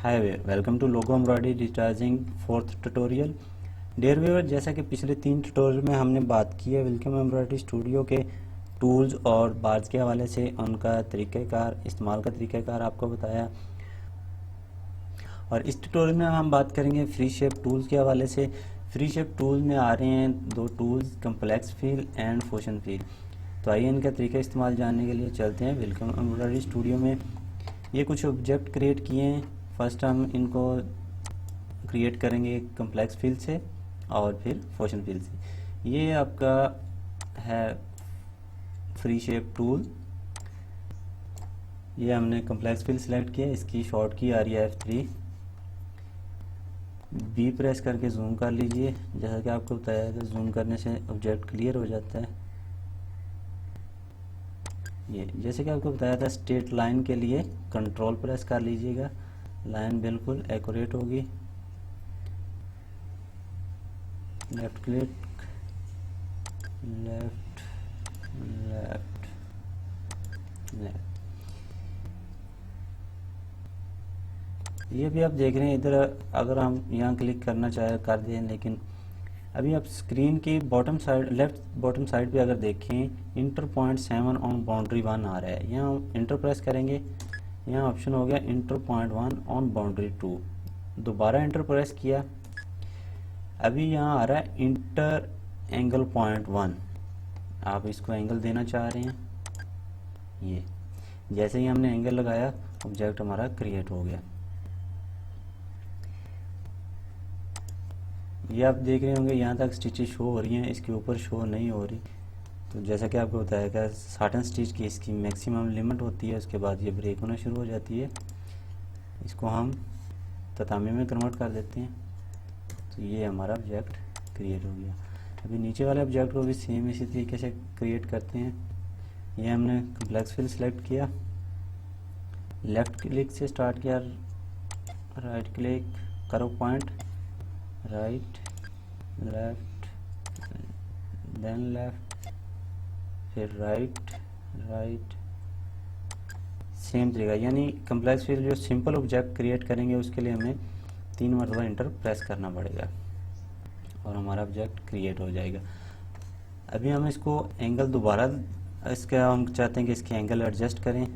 Hi welcome to logo embroidery digitising fourth tutorial. Dear viewer, जैसा कि पिछले 3 tutorial में हमने बात की है वेलकम एम्ब्रॉयडरी स्टूडियो के टूल्स और बार्स के हवाले से उनका तरीक़ाकार, इस्तेमाल का तरीक़ाकार आपको बताया। और इस ट्यूटोरियल में हम बात करेंगे फ्री शेप टूल्स के हवाले से। फ्री शेप टूल में आ रहे हैं दो tools, complex fill and fusion fill. तो आइए इनका तरीका इस्तेमाल जानने के लिए चलते हैं वेलकम एम्ब्रॉयडरी स्टूडियो में। ये कुछ ऑब्जेक्ट क्रिएट किए हैं। फर्स्ट हम इनको क्रिएट करेंगे कम्प्लेक्स फिल से और फिर फुशन फिल से। ये आपका है फ्री शेप टूल। ये हमने कम्प्लेक्स फिल सिलेक्ट किया, इसकी शॉर्ट की आ रही है F3। बी प्रेस करके जूम कर लीजिए। जैसा कि आपको बताया था, जूम करने से ऑब्जेक्ट क्लियर हो जाता है। ये जैसे कि आपको बताया था, स्ट्रेट लाइन के लिए कंट्रोल प्रेस कर लीजिएगा, लाइन बिल्कुल एक्यूरेट होगी। Left click, left left left. ये भी आप देख रहे हैं, इधर अगर हम यहाँ क्लिक करना चाहे कर दें, लेकिन अभी आप स्क्रीन की bottom side, left bottom side पे अगर देखें, इंटर पॉइंट 7 ऑन बाउंड्री 1 आ रहा है। यहाँ इंटर प्रेस करेंगे, यहाँ ऑप्शन हो गया इंटर पॉइंट 1 ऑन बाउंड्री 2। दोबारा इंटर प्रेस किया, अभी यहाँ आ रहा है इंटर एंगल पॉइंट 1। आप इसको एंगल देना चाह रहे हैं। ये जैसे ही हमने एंगल लगाया, ऑब्जेक्ट हमारा क्रिएट हो गया। ये आप देख रहे होंगे, यहाँ तक स्टिचेस शो हो रही हैं, इसके ऊपर शो नहीं हो रही। तो जैसा कि आपको बताया गया, 60 स्टिच की इसकी मैक्सिमम लिमिट होती है, उसके बाद ये ब्रेक होना शुरू हो जाती है। इसको हम ततामी में कन्वर्ट कर देते हैं। तो ये हमारा ऑब्जेक्ट क्रिएट हो गया। अभी नीचे वाले ऑब्जेक्ट को भी सेम इसी तरीके से क्रिएट करते हैं। ये हमने कम्प्लेक्स फिल सेलेक्ट किया, लेफ़्ट क्लिक से स्टार्ट किया, राइट क्लिक, करो point, right left, then left, फिर राइट राइट। सेम तरीका, यानी कम्प्लेक्स फिल जो सिंपल ऑब्जेक्ट क्रिएट करेंगे उसके लिए हमें 3 मरतबा इंटर प्रेस करना पड़ेगा और हमारा ऑब्जेक्ट क्रिएट हो जाएगा। अभी हम इसको एंगल दोबारा, इसका हम चाहते हैं कि इसके एंगल एडजस्ट करें।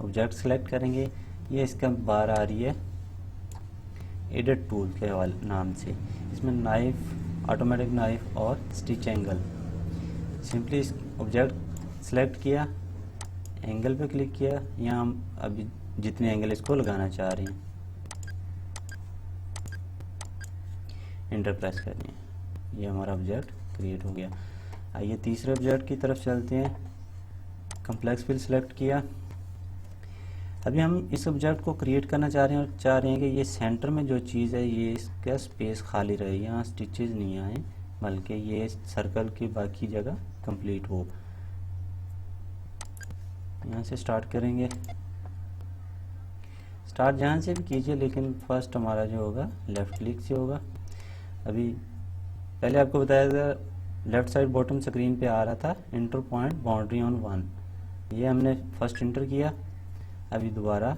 ऑब्जेक्ट सेलेक्ट करेंगे, ये इसका बार आ रही है एडिट टूल के नाम से। इसमें नाइफ, ऑटोमेटिक नाइफ और स्टिच एंगल। सिंपली इस ऑब्जेक्ट सेलेक्ट किया, एंगल पे क्लिक किया, यहाँ हम अभी जितने एंगल इसको लगाना चाह रहे हैं इंटर प्रेस करनी है। ये हमारा ऑब्जेक्ट क्रिएट हो गया। आइए तीसरे ऑब्जेक्ट की तरफ चलते हैं। कम्प्लेक्स फिल सेलेक्ट किया, अभी हम इस ऑब्जेक्ट को क्रिएट करना चाह रहे हैं और चाह रहे हैं कि ये सेंटर में जो चीज़ है ये इसका स्पेस खाली रहे, यहाँ स्टिचेस नहीं आए, बल्कि ये सर्कल की बाकी जगह कंप्लीट हो। यहाँ से स्टार्ट करेंगे, स्टार्ट जहाँ से भी कीजिए, लेकिन फर्स्ट हमारा जो होगा लेफ़्ट क्लिक से होगा। अभी पहले आपको बताया था, लेफ़्ट साइड बॉटम स्क्रीन पे आ रहा था इंटर पॉइंट बाउंड्री ऑन 1। ये हमने फर्स्ट इंटर किया, अभी दोबारा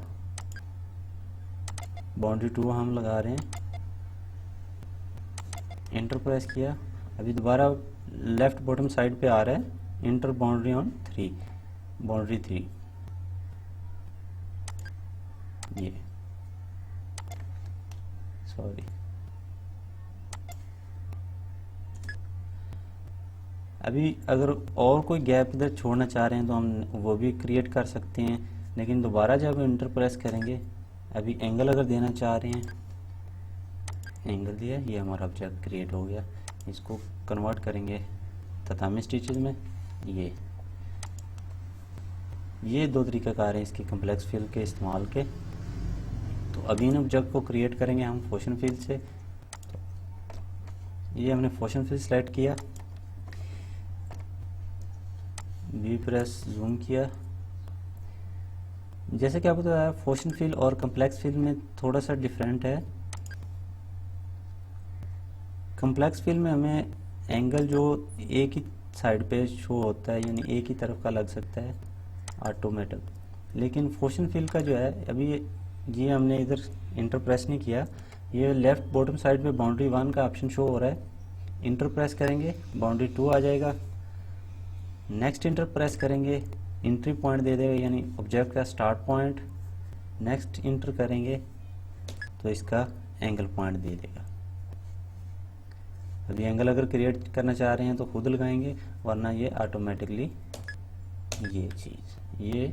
बाउंड्री 2 हम लगा रहे हैं, इंटर प्रेस किया, अभी दोबारा लेफ़्ट बॉटम साइड पे आ रहा है इंटर बाउंड्री ऑन 3, बाउंड्री 3। ये सॉरी, अभी अगर और कोई गैप इधर छोड़ना चाह रहे हैं तो हम वो भी क्रिएट कर सकते हैं, लेकिन दोबारा जब इंटर प्रेस करेंगे, अभी एंगल अगर देना चाह रहे हैं, एंगल दिया, ये हमारा ऑब्जेक्ट क्रिएट हो गया। इसको कन्वर्ट करेंगे ततामी स्टिचेस में। ये 2 तरीक़ाकार हैं इसके कम्प्लेक्स फिल के इस्तेमाल के। तो अभी इन ऑब्जेक्ट को क्रिएट करेंगे हम फुशन फिल से। ये हमने फुशन फिल सेलेक्ट किया, बी प्रेस जूम किया। जैसे कि आपको बताया, फुशन फिल और कम्प्लेक्स फिल में थोड़ा सा डिफरेंट है। कम्प्लेक्स फिल में हमें एंगल जो एक ही साइड पे शो होता है, यानी एक ही तरफ का लग सकता है ऑटोमेटिक, लेकिन फुशन फिल का जो है, अभी ये हमने इधर इंटर प्रेस नहीं किया, ये लेफ्ट बॉटम साइड पे बाउंड्री 1 का ऑप्शन शो हो रहा है, इंटर प्रेस करेंगे बाउंड्री 2 आ जाएगा, नेक्स्ट इंटर प्रेस करेंगे एंट्री पॉइंट दे देगा यानी ऑब्जेक्ट का स्टार्ट पॉइंट, नेक्स्ट इंटर करेंगे तो इसका एंगल पॉइंट दे देगा। अभी एंगल अगर क्रिएट करना चाह रहे हैं तो खुद लगाएंगे, वरना ये ऑटोमेटिकली ये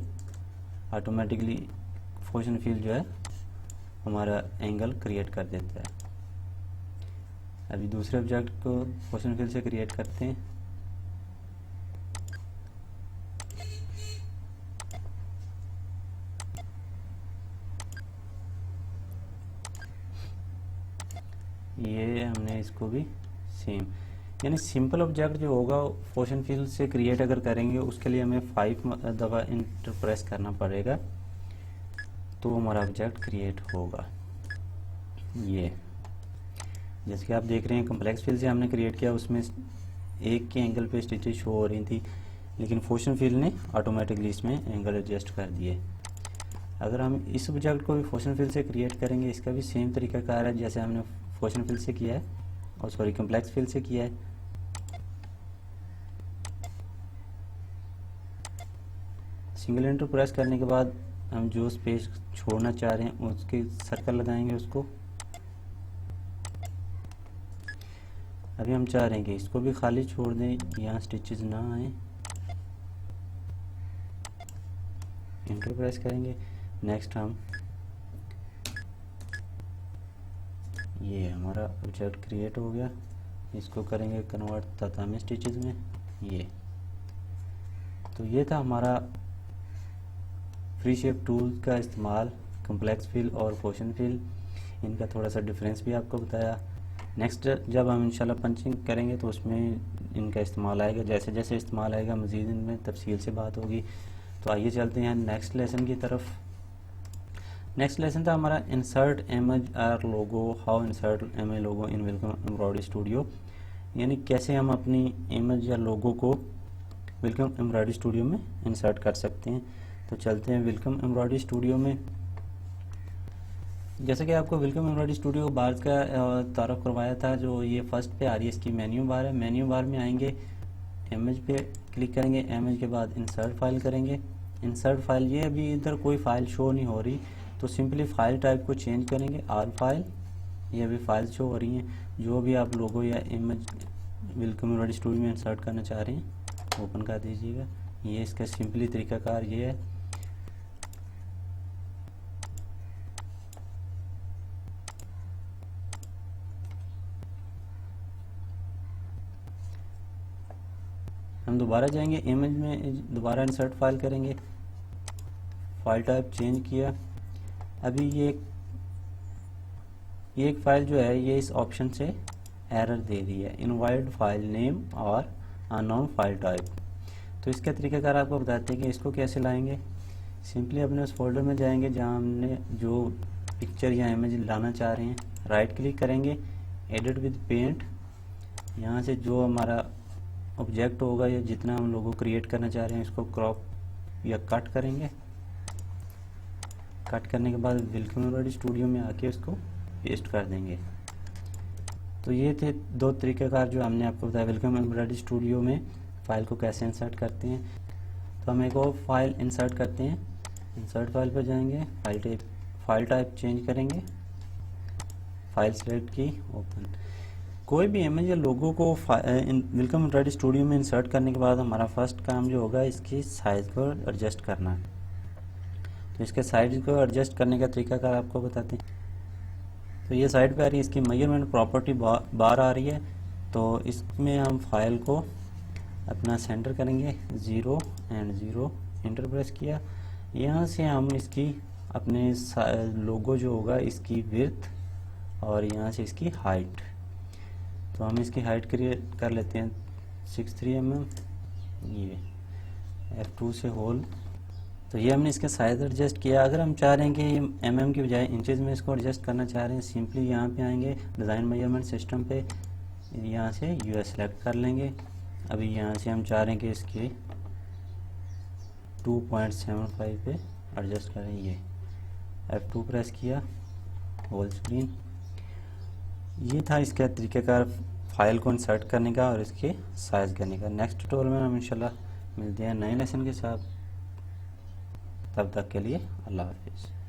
ऑटोमेटिकली पोजीशन फील्ड जो है हमारा एंगल क्रिएट कर देता है। अभी दूसरे ऑब्जेक्ट को पोजीशन फील्ड से क्रिएट करते हैं। ये हमने इसको भी सेम, यानी सिंपल ऑब्जेक्ट जो होगा पोजीशन फील्ड से क्रिएट अगर करेंगे उसके लिए हमें 5 दफ़ा इंटर प्रेस करना पड़ेगा तो हमारा ऑब्जेक्ट क्रिएट होगा। ये जैसे कि आप देख रहे हैं कॉम्प्लेक्स फील्ड से हमने क्रिएट किया, उसमें एक के एंगल पे स्टिचेस शो हो रही थी, लेकिन पोजीशन फील्ड ने ऑटोमेटिकली इसमें एंगल एडजस्ट कर दिए। अगर हम इस ऑब्जेक्ट को भी पोजीशन फील्ड से क्रिएट करेंगे, इसका भी सेम तरीका कार है जैसे हमने पोजीशन फील्ड से किया है, और सॉरी कॉम्प्लेक्स फील्ड से किया है। सिंगल इंटर प्रेस करने के बाद हम जो स्पेस छोड़ना चाह रहे हैं उसके सर्कल लगाएंगे उसको। अभी हम चाह रहे हैं कि इसको भी खाली छोड़ दें, यहाँ स्टिचेस ना आए, इंटर प्रेस करेंगे। नेक्स्ट हम ये हमारा ऑब्जेक्ट क्रिएट हो गया, इसको करेंगे कन्वर्ट तातामी स्टिचेस में। ये तो ये था हमारा फ्री शेप टूल का इस्तेमाल, कॉम्प्लेक्स फील्ड और पोजीशन फील्ड, इनका थोड़ा सा डिफरेंस भी आपको बताया। नेक्स्ट जब हम इंशाल्लाह पंचिंग करेंगे तो उसमें इनका इस्तेमाल आएगा, जैसे जैसे इस्तेमाल आएगा मज़ीद इनमें तफसील से बात होगी। तो आइए चलते हैं नेक्स्ट लेसन की तरफ। नेक्स्ट लेसन था हमारा इंसर्ट इमेज और logo, how insert image logo in welcome embroidery studio, यानी कैसे हम अपनी इमेज या लोगो को वेलकम एम्ब्रॉयडरी स्टूडियो में इंसर्ट कर सकते हैं। तो चलते हैं वेलकम एम्ब्रॉयडरी स्टूडियो में। जैसे कि आपको वेलकम एम्ब्रॉयडरी स्टूडियो बार का तारुफ करवाया था, जो ये फर्स्ट पे आ रही है इसकी मेन्यू बार है। मेन्यू बार में आएंगे, इमेज पे क्लिक करेंगे, इमेज के बाद इंसर्ट फाइल करेंगे। इंसर्ट फाइल, ये अभी इधर कोई फाइल शो नहीं हो रही तो सिंपली फाइल टाइप को चेंज करेंगे, आल फाइल। ये अभी फाइल शो हो रही हैं, जो भी आप लोगो या इमेज वेलकम एम्ब्रॉयडरी स्टूडियो में इंसर्ट करना चाह रहे हैं ओपन कर दीजिएगा। ये इसका सिंपली तरीकाकार ये है। हम दोबारा जाएंगे, इमेज में दोबारा इंसर्ट फाइल करेंगे, फाइल टाइप चेंज किया। अभी ये एक फाइल जो है ये इस ऑप्शन से एरर दे रही है, इनवाइड फाइल नेम और अननोन फाइल टाइप। तो इसका तरीकाकार आपको बताते हैं कि इसको कैसे लाएंगे। सिंपली अपने उस फोल्डर में जाएंगे जहां हमने जो पिक्चर या इमेज लाना चाह रहे हैं, राइट क्लिक करेंगे, एडिट विद पेंट। यहाँ से जो हमारा ऑब्जेक्ट होगा या जितना हम लोगों क्रिएट करना चाह रहे हैं इसको क्रॉप या कट करेंगे। कट करने के बाद वेलकम एम्ब्रॉयडरी स्टूडियो में आके उसको पेस्ट कर देंगे। तो ये थे दो तरीक़ेकार जो हमने आपको बताया वेलकम एम्ब्रॉयडरी स्टूडियो में फ़ाइल को कैसे इंसर्ट करते हैं। तो हम एक और फाइल इंसर्ट करते हैं, इंसर्ट फाइल पर जाएंगे, फाइल टाइप चेंज करेंगे, फाइल सेलेक्ट की, ओपन। कोई भी इमेज या लोगो को वेलकम एम्ब्रॉयडरी स्टूडियो में इंसर्ट करने के बाद हमारा फर्स्ट काम जो होगा इसकी साइज़ को एडजस्ट करना है। तो इसके साइज को एडजस्ट करने का तरीका कार आपको बताते हैं। तो ये साइड पे आ रही है, इसकी मेजरमेंट प्रॉपर्टी बार आ रही है। तो इसमें हम फाइल को अपना सेंटर करेंगे, 0 एंड 0, इंटर प्रेस किया। यहाँ से हम इसकी अपने लोगो जो होगा इसकी विड्थ और यहाँ से इसकी हाइट, तो हम इसकी हाइट क्रिएट कर लेते हैं 63 mm, ये F2 से होल। तो ये हमने इसका साइज एडजस्ट किया। अगर हम चाह रहे हैं कि mm की बजाय इंचेस में इसको एडजस्ट करना चाह रहे हैं, सिंपली यहाँ पे आएंगे डिज़ाइन मेजरमेंट सिस्टम पे, यहाँ से US सेलेक्ट कर लेंगे। अभी यहाँ से हम चाह रहे हैं कि इसकी 2.75 पे एडजस्ट करें, ये F2 प्रेस किया, होल स्क्रीन। ये था इसका तरीक़ेकार फाइल को इंसर्ट करने का और इसके साइज़ करने का। नेक्स्ट ट्यूटोरियल में हम इंशाल्लाह मिलते हैं नए लेसन के साथ। तब तक के लिए अल्लाह हाफिज़।